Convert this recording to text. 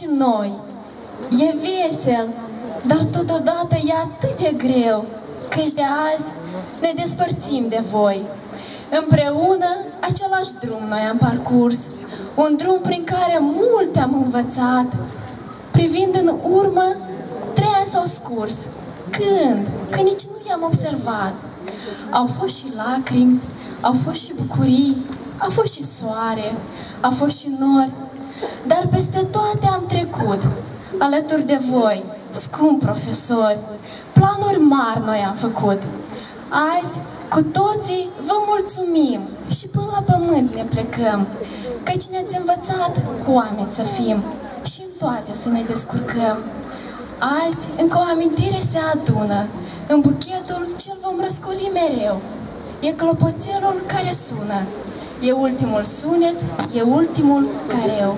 și noi. E vesel, dar totodată e atât de greu, căci de azi ne despărțim de voi. Împreună același drum noi am parcurs, un drum prin care multe am învățat. Privind în urmă, 3 ani s-au scurs, când nici nu i-am observat. Au fost și lacrimi, au fost și bucurii, a fost și soare, a fost și nori, dar peste toate am trecut, alături de voi, scump profesori. Planuri mari noi am făcut. Azi, cu toții, vă mulțumim și până la pământ ne plecăm, căci ne-ați învățat oameni să fim și în toate să ne descurcăm. Azi, încă o amintire se adună, în buchetul ce-l vom răscoli mereu. E clopoțelul care sună, e ultimul sunet, e ultimul careu.